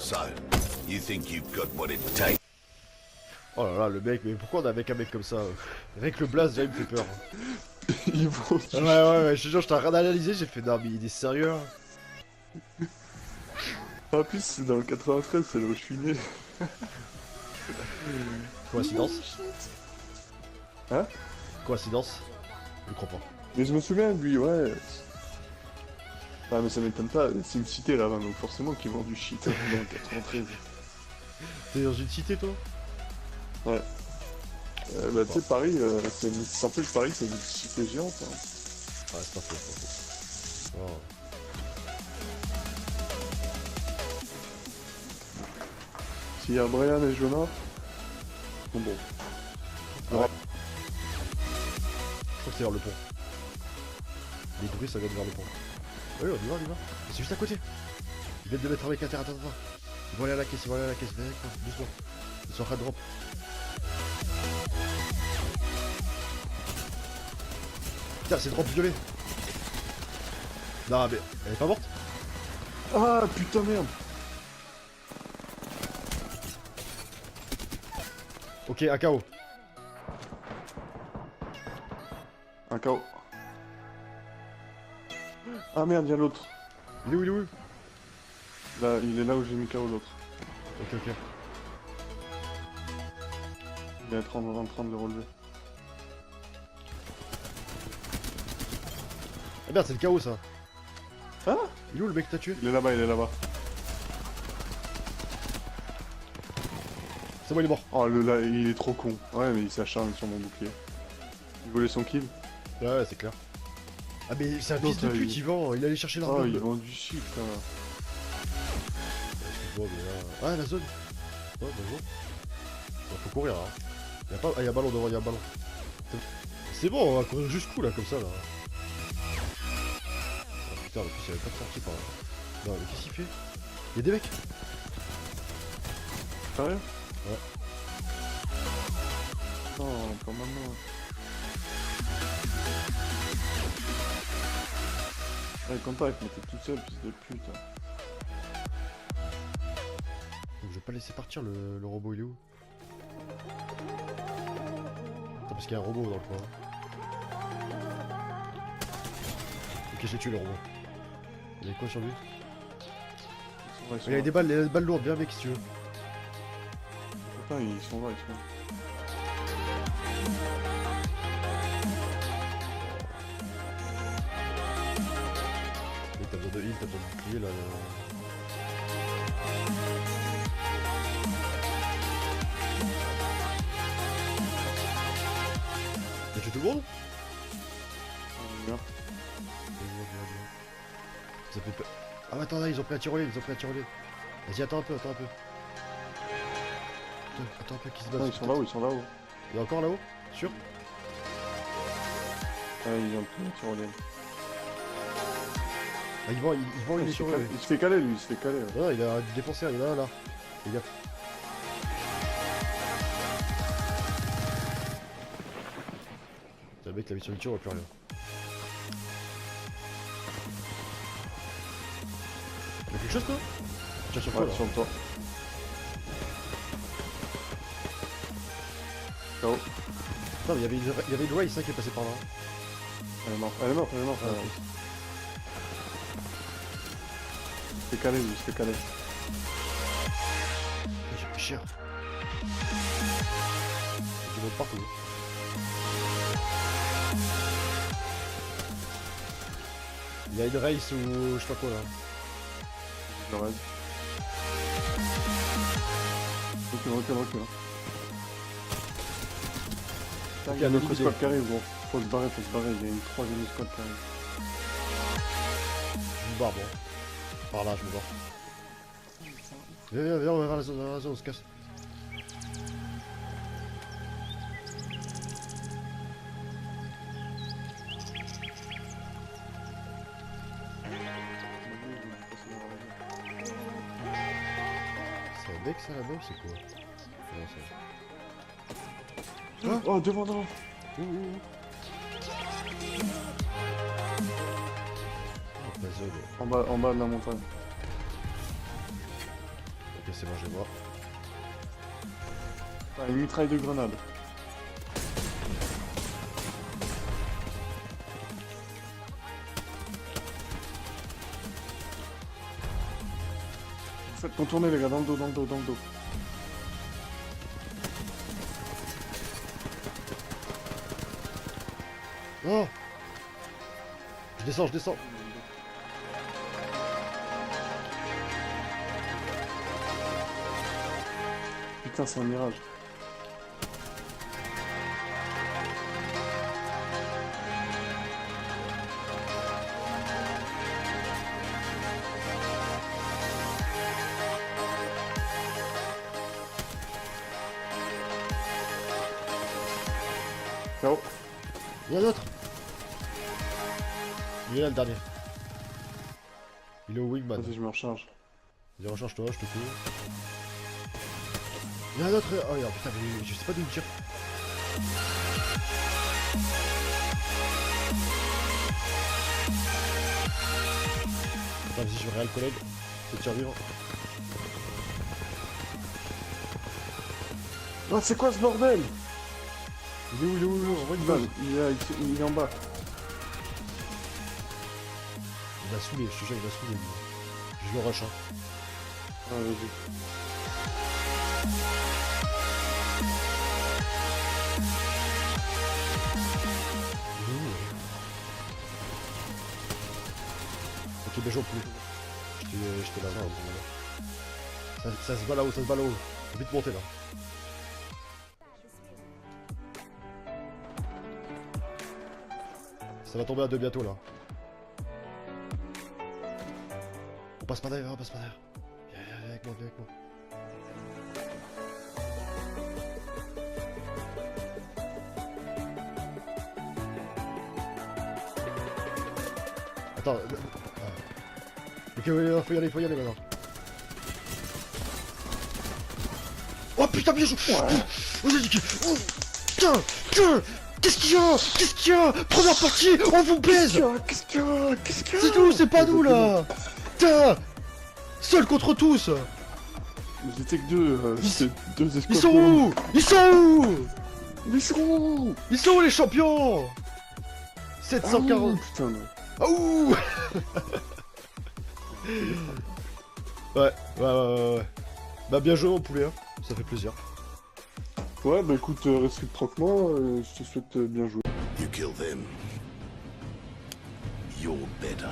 So, you think you've got what it takes? Oh là là, le mec, mais pourquoi on a avec un mec comme ça? Avec le blast, déjà il me fait peur. Ils vont. Ouais, je te jure, je t'ai rien analysé, j'ai fait non, mais il est sérieux. Hein. En plus, c'est dans le 93, c'est là où je suis né. Coïncidence? Hein? Coïncidence? Je crois pas. Mais je me souviens, lui, ouais. Ah, mais ça m'étonne pas, c'est une cité là-bas, donc forcément qu'ils vendent du shit dans le 93. T'es dans une cité, toi? Ouais. Bah, tu sais, Paris, c'est un peu que Paris, c'est une cité géante. Hein. Ah, c'est pas faux, c'est pas faux. Oh. S'il y a Brian et Jonah, bon. Ah ouais. Je crois que c'est vers le pont. Les bruits, ça vient de vers le pont. Oui, on y va. C'est juste à côté. Ils viennent de mettre un mec à terre, attends. Ils vont aller à la caisse, viens avec moi, doucement. Ils sont en train de drop. Putain, c'est drop violet. Non, mais elle est pas morte? Ah, putain, merde. Ok, un KO. Un KO. Ah merde, il y a l'autre. Il est où? Là, il est là où j'ai mis KO l'autre. Ok. Il est en train de le relever. Ah merde, c'est le KO ça. Ah? Il est où le mec que t'as tué? Il est là-bas. C'est bon, il est mort. Oh, là, il est trop con. Ouais, mais il s'acharne sur mon bouclier. Il volait son kill. Ouais, c'est clair. Ah mais c'est un fils de pute, il allait chercher l'arme. Oh, il vend du shit, là. Excuse-moi, mais là... Ah, la zone. Ouais, bonjour. Bon, faut courir, hein. Y'a ballon devant, y'a ballon. C'est bon, on va courir jusqu'où, là, comme ça, là. Oh, putain, en plus, il y avait pas de sortie par là. Non, mais qu'est-ce qu'il fait? Y'a des mecs. Sérieux? Ouais. Non, quand même, non. Ouais, contact, mais t'es tout seul, fils de pute. Hein. Donc, je vais pas laisser partir le robot, il est où? Attends, parce qu'il y a un robot dans le coin. Ok, j'ai tué le robot. Il y a quoi sur lui? Il y a des balles lourdes, viens mec si tu veux. Putain, ils sont là. T'as besoin de heal, t'as besoin de bouclier là. T'as tué tout le monde? Bien. Ça fait peur. Ah attends, là, ils ont pris un tyrolien, Vas-y, attends un peu. Attends un peu, qui se bat. Non, ils sont là-haut. Il est encore là-haut? Sûr? Ah, ils ont pris un tyrolien. Ah, il est sur eux. Il se fait caler, lui, il se fait caler. Ouais. Non, il a du défonceur, il y en a un là. Fais gaffe. Le mec, la mission de tir, on voit plus rien. Y'a quelque chose toi? Tiens sur toi là. Sur le toit. KO. Non mais il y avait une race qui est passée par là. Elle est morte. Ah, Il se fait caler, lui, il se fait caler. j'ai pris cher. Du monde partout. Il y a une race ou je sais pas quoi là. Je le raise. Recule. Il y a une autre squad qui arrive, bon. Faut se barrer, il y a une troisième squad qui arrive. Je me barre bon. Par là, je me barre. Viens, on va vers la zone, on se casse. C'est un mec ça là-bas ou c'est quoi? Non, Oh, devant. La zone. En bas de la montagne. Ok, c'est bon, je vais voir. Ah, une mitraille de grenade. Faites contourner les gars, dans le dos, dans le dos, dans le dos. Oh! Je descends, je descends. Putain, c'est un mirage. Ciao. Il y en a d'autres. Il est là le dernier. Il est au wingman. Vas-y, je me recharge. Vas-y, recharge-toi, je te cours. Il y en a d'autres. Oh, regarde, putain, mais je sais pas d'où il tire. Attends, vas-y, je vais réel collègue. Je te tire vivre. Non, c'est quoi ce bordel? Il est où, il est où, il est où? Envoie une Non, balle. il est en bas. Il va saouler, je te jure, il va saouler. Lui. Je le rush, hein. Ah, vas-y. Il est où, Ok, ben j'en peux. J'étais là-bas. Ça se bat là-haut, ça se bat là-haut. Faut vite monter là. Ça va tomber à deux bientôt là. On passe pas derrière, on passe pas derrière. Viens avec moi, viens avec moi. Attends. Ok, oui, faut y aller maintenant. Oh putain, bien joué! Oh, putain! Putain! Qu'est-ce qu'il y a? Qu'est-ce qu'il y a? Première partie, on vous baise! Qu'est-ce qu'il y a? Qu'est-ce qu'il y a? C'est nous, c'est pas nous là! Putain! Seul contre tous! Ils étaient que deux, c'est deux escouades. Ils sont où? Ils sont où? Ils sont où? Ils sont où les champions? 740. Putain, non. Ah ouh! Ouais. Bah bien joué mon poulet, hein. Ça fait plaisir. Ouais, bah écoute, réciproquement, je te souhaite bien jouer. You kill them. You're better.